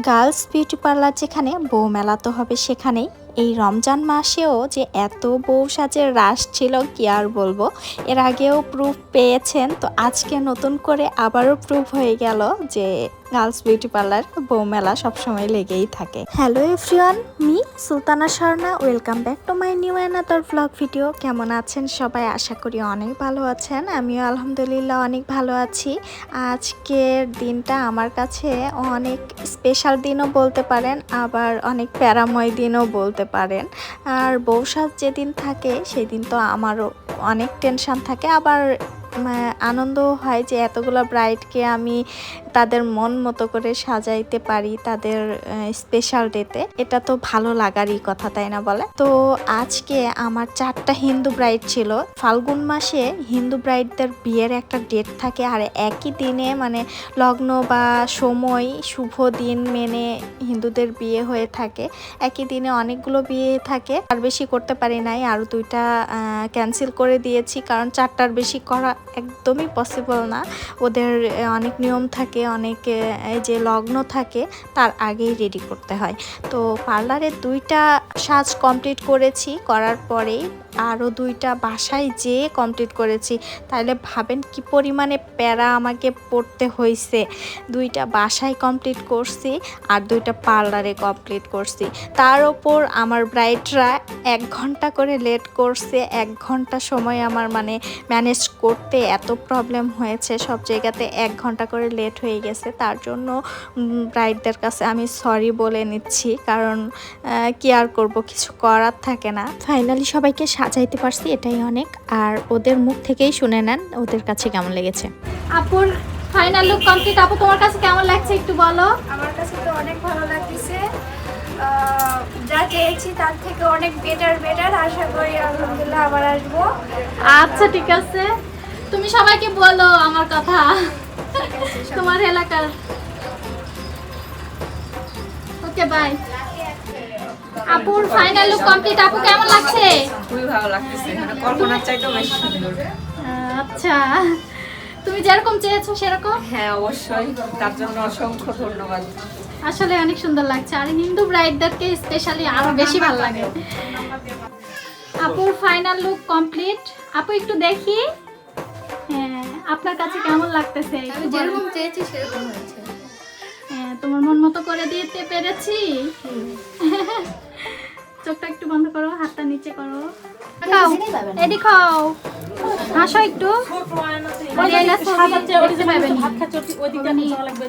Girls beauty parlour যেখানে বউ মেলা তো হবে সেখানেই এই রমজান মাসেও যে এত বউ সাজের রাশ ছিল কি আর বলবো। এর আগেও প্রুফ পেয়েছেন, তো আজকে নতুন করে আবারও প্রুফ হয়ে গেল যে গার্লস বিউটি পার্লার বউ মেলা সবসময় লেগেই থাকে। Hello everyone, me Sultana Swarna, welcome back to my new another vlog video. কেমন আছেন সবাই? আশা করি অনেক ভালো আছেন। আমিও আলহামদুলিল্লাহ অনেক ভালো আছি। আজকের দিনটা আমার কাছে অনেক স্পেশাল দিনও বলতে পারেন, আবার অনেক প্যারাময় দিনও বলতে পারেন। আর বউ সাজ যেদিন থাকে সেদিন তো আমারও অনেক টেনশন থাকে, আবার আনন্দ হয় যে এতগুলো ব্রাইডকে আমি তাদের মন মতো করে সাজাইতে পারি তাদের স্পেশাল ডেতে। এটা তো ভালো লাগারই কথা, তাই না বলে? তো আজকে আমার 4টা হিন্দু ব্রাইড ছিল। ফাল্গুন মাসে হিন্দু ব্রাইডদের বিয়ের একটা ডেট থাকে, আর একই দিনে মানে লগ্ন বা সময় শুভ দিন মেনে হিন্দুদের বিয়ে হয়ে থাকে। একই দিনে অনেকগুলো বিয়ে থাকে, আর বেশি করতে পারি নাই, আরও 2টা ক্যান্সেল করে দিয়েছি, কারণ 4টার বেশি করা একদমই পসিবল না। ওদের অনেক নিয়ম থাকে, অনেক এই যে লগ্ন থাকে তার আগেই রেডি করতে হয়। তো পার্লারে 2টা সাজ কমপ্লিট করেছি, করার পরেই আরও 2টা বাসায় যেয়ে কমপ্লিট করেছি। তাহলে ভাবেন কি পরিমাণে প্যারা আমাকে পড়তে হয়েছে। 2টা বাসায় কমপ্লিট করছি আর 2টা পার্লারে কমপ্লিট করছি। তার ওপর আমার ব্রাইডরা 1 ঘন্টা করে লেট করছে। 1 ঘন্টা সময় আমার মানে ম্যানেজ করতে এত প্রবলেম হয়েছে, সব জায়গাতে 1 ঘন্টা করে লেট হয়ে গেছে। তার জন্য ব্রাইডদের কাছে আমি সরি বলে নিচ্ছি, কারণ কি আর করব, কিছু করার থাকে না। ফাইনালি সবাইকে সাজাইতে পারছি, এটাই অনেক। আর ওদের মুখ থেকেই শুনে নেন ওদের কাছে কেমন লেগেছে। আপুর ফাইনাল লুক কমপ্লিট। আপু তোমার কাছে কেমন লাগছে একটু বলো। আমার কাছে তো অনেক ভালো লাগতেছে, যা চেয়েছি তার থেকে অনেক বেটার। আশা করি আলহামদুলিল্লাহ আবার আসবো। আচ্ছা ঠিক আছে, তুমি সবাইকে বলো আমার কথা, তোমার এলাকার। Okay bye. আপুর ফাইনাল লুক কমপ্লিট। আপু কেমন লাগছে? খুবই ভালো লাগতেছে, মানে কল্পনার চাইতেও বেশি সুন্দর। আচ্ছা, তুমি যেরকম চেয়েছো সেরকম? হ্যাঁ অবশ্যই, তার জন্য অসংখ্য ধন্যবাদ। আসলে অনেক সুন্দর লাগছে, আর হিন্দু ব্রাইডদেরকে স্পেশালি আরো বেশি ভালো লাগে। আপুর ফাইনাল লুক কমপ্লিট। আপু একটু দেখি, হ্যাঁ আপনার কাছে কেমন লাগতেছে? আমি যেরকম চেয়েছি সেরকম হয়েছে। হ্যাঁ, তোমার মন মতো করে দিতে পেরেছি। চোখটা একটু বন্ধ করো, হাতটা নিচে করো, এদিক হও, হাসো একটু। ভাত খাচ্ছ ওই দিকটা নিয়ে লাগবে।